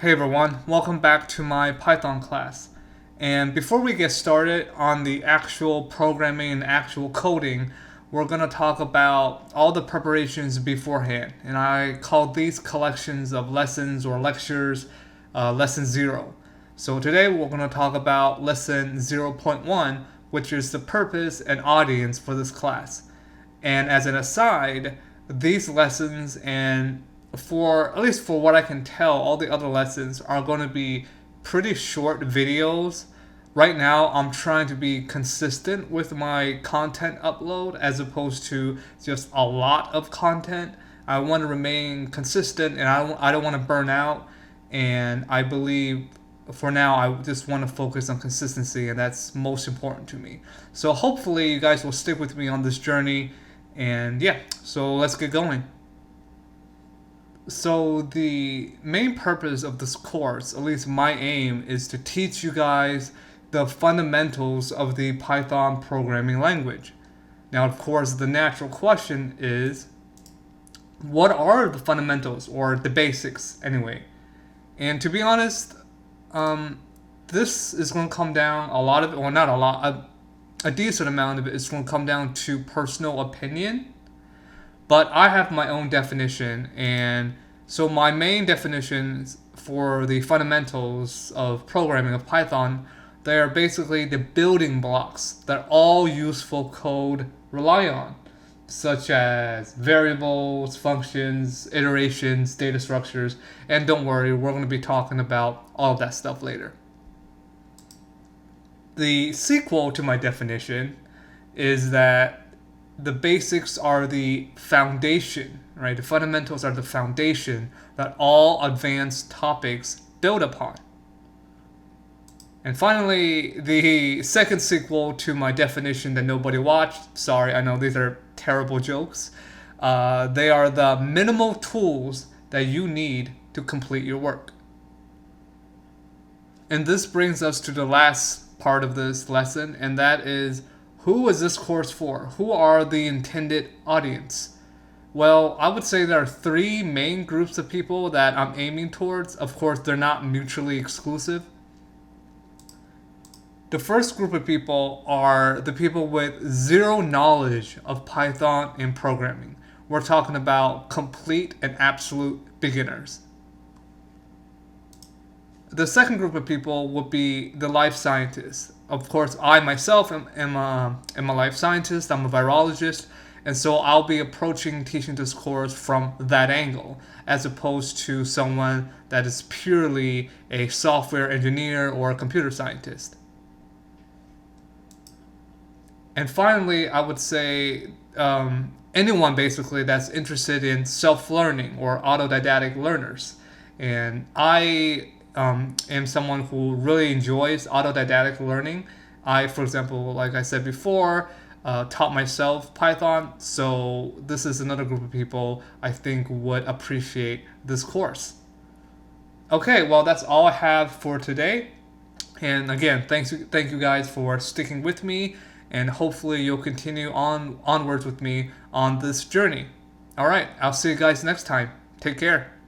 Hey everyone, welcome back to my Python class. And before we get started on the actual programming and actual coding, we're going to talk about all the preparations beforehand. And I call these collections of lessons or lectures lesson 0. So today we're going to talk about lesson 0.1, which is the purpose and audience for this class. And as an aside, these lessons and for at least for what I can tell, all the other lessons are going to be pretty short videos. Right now, I'm trying to be consistent with my content upload as opposed to just a lot of content. I want to remain consistent and I don't want to burn out. And I believe for now, I just want to focus on consistency, and that's most important to me. So hopefully, you guys will stick with me on this journey. And yeah, so let's get going. So the main purpose of this course, at least my aim, is to teach you guys the fundamentals of the Python programming language. Now, of course, the natural question is, what are the fundamentals or the basics anyway? And to be honest, this is going to come down a lot of it, or not a lot, a decent amount of it is going to come down to personal opinion. But I have my own definition, and so my main definitions for the fundamentals of programming of Python, they are basically the building blocks that all useful code rely on, such as variables, functions, iterations, data structures, and don't worry, we're going to be talking about all of that stuff later. The sequel to my definition is that the basics are the foundation, right? The fundamentals are the foundation that all advanced topics build upon. And finally, the second sequel to my definition that nobody watched, sorry, I know these are terrible jokes, they are the minimal tools that you need to complete your work. And this brings us to the last part of this lesson, and that is, who is this course for? Who are the intended audience? Well, I would say there are three main groups of people that I'm aiming towards. Of course, they're not mutually exclusive. The first group of people are the people with zero knowledge of Python and programming. We're talking about complete and absolute beginners. The second group of people would be the life scientists. Of course, I myself am a life scientist, I'm a virologist, and so I'll be approaching teaching this course from that angle, as opposed to someone that is purely a software engineer or a computer scientist. And finally, I would say anyone basically that's interested in self-learning or autodidactic learners. And I am someone who really enjoys autodidactic learning. I, for example, like I said before, taught myself Python, so this is another group of people I think would appreciate this course. Okay, well, that's all I have for today. And again, thank you guys for sticking with me, and hopefully you'll continue onwards with me on this journey. All right, I'll see you guys next time. Take care.